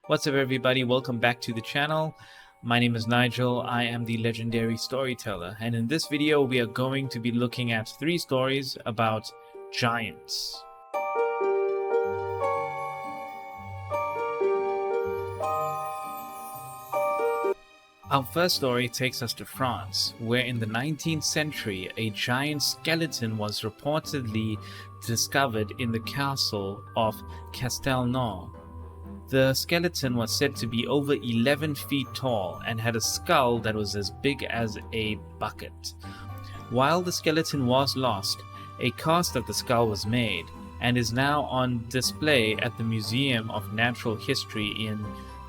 What's up everybody, welcome back to the channel. My name is Nigel, I am the legendary storyteller, and in this video we are going to be looking at 3 stories about giants. Our first story takes us to France, where in the 19th century a giant skeleton was reportedly discovered in the castle of Castelnau. The skeleton was said to be over 11 feet tall and had a skull that was as big as a bucket. While the skeleton was lost, a cast of the skull was made and is now on display at the Museum of Natural History in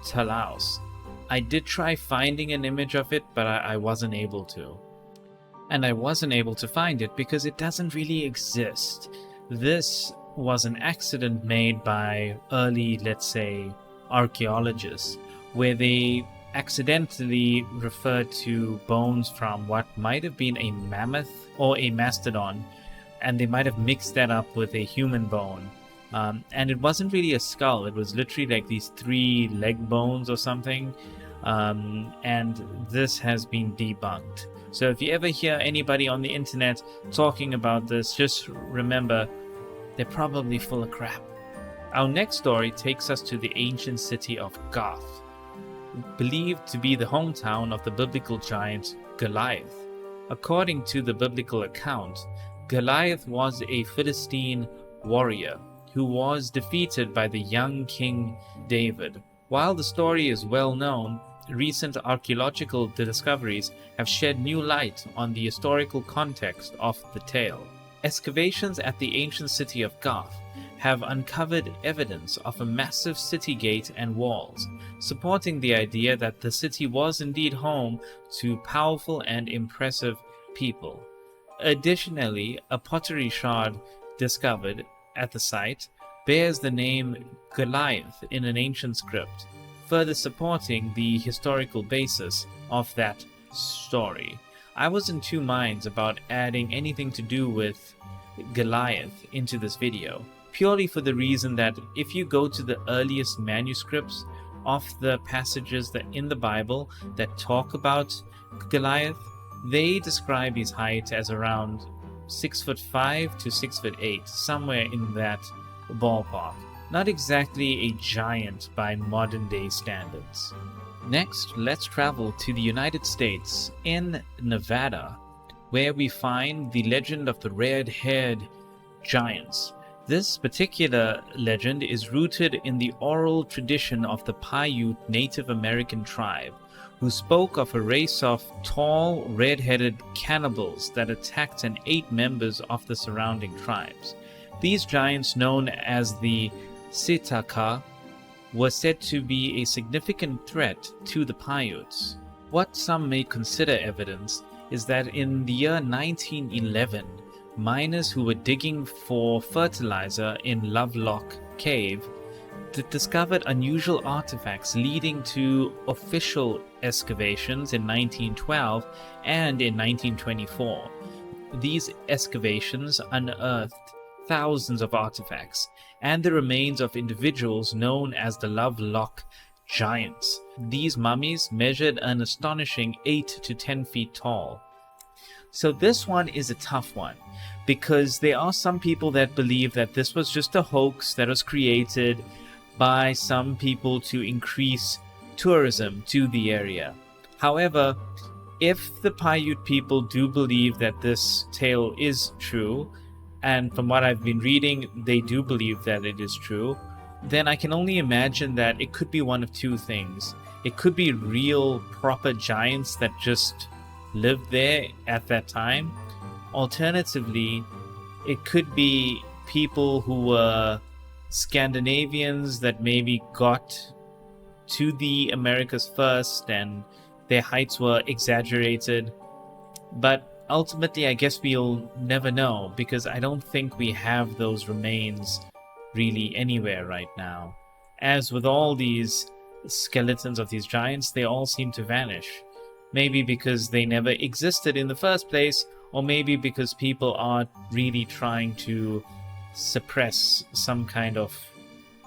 Toulouse. I did try finding an image of it, but I wasn't able to. And I wasn't able to find it because it doesn't really exist. This was an accident made by early, let's say, archaeologists, where they accidentally referred to bones from what might have been a mammoth or a mastodon, and they might have mixed that up with a human bone. And it wasn't really a skull, it was literally like these 3 leg bones or something, and this has been debunked. So if you ever hear anybody on the internet talking about this, just remember, they're probably full of crap. Our next story takes us to the ancient city of Gath, believed to be the hometown of the biblical giant Goliath. According to the biblical account, Goliath was a Philistine warrior who was defeated by the young King David. While the story is well known, recent archaeological discoveries have shed new light on the historical context of the tale. Excavations at the ancient city of Gath have uncovered evidence of a massive city gate and walls, supporting the idea that the city was indeed home to powerful and impressive people. Additionally, a pottery shard discovered at the site bears the name Goliath in an ancient script, further supporting the historical basis of that story. I was in 2 minds about adding anything to do with Goliath into this video, purely for the reason that if you go to the earliest manuscripts of the passages that in the Bible that talk about Goliath, they describe his height as around 6'5" to 6'8", somewhere in that ballpark. Not exactly a giant by modern day standards. Next, let's travel to the United States in Nevada, where we find the legend of the red-haired giants. This particular legend is rooted in the oral tradition of the Paiute Native American tribe, who spoke of a race of tall, red-headed cannibals that attacked and ate members of the surrounding tribes. These giants, known as the Sitaka, were said to be a significant threat to the Paiutes. What some may consider evidence is that in the year 1911, miners who were digging for fertilizer in Lovelock Cave discovered unusual artifacts, leading to official excavations in 1912 and in 1924. These excavations unearthed thousands of artifacts and the remains of individuals known as the Lovelock giants. These mummies measured an astonishing 8 to 10 feet tall. So this one is a tough one, because there are some people that believe that this was just a hoax that was created by some people to increase tourism to the area. However, if the Paiute people do believe that this tale is true, and from what I've been reading, they do believe that it is true, then I can only imagine that it could be one of 2 things. It could be real, proper giants that just lived there at that time. Alternatively, it could be people who were Scandinavians that maybe got to the Americas first and their heights were exaggerated. But ultimately, I guess we'll never know, because I don't think we have those remains really anywhere right now. As with all these skeletons of these giants, they all seem to vanish. Maybe because they never existed in the first place, or maybe because people are really trying to suppress some kind of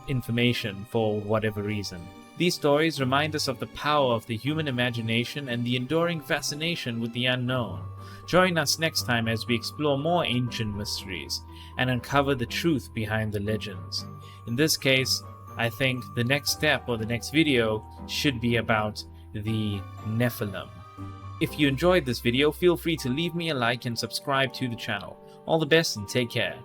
information for whatever reason. These stories remind us of the power of the human imagination and the enduring fascination with the unknown. Join us next time as we explore more ancient mysteries and uncover the truth behind the legends. In this case, I think the next step or the next video should be about the Nephilim. If you enjoyed this video, feel free to leave me a like and subscribe to the channel. All the best and take care.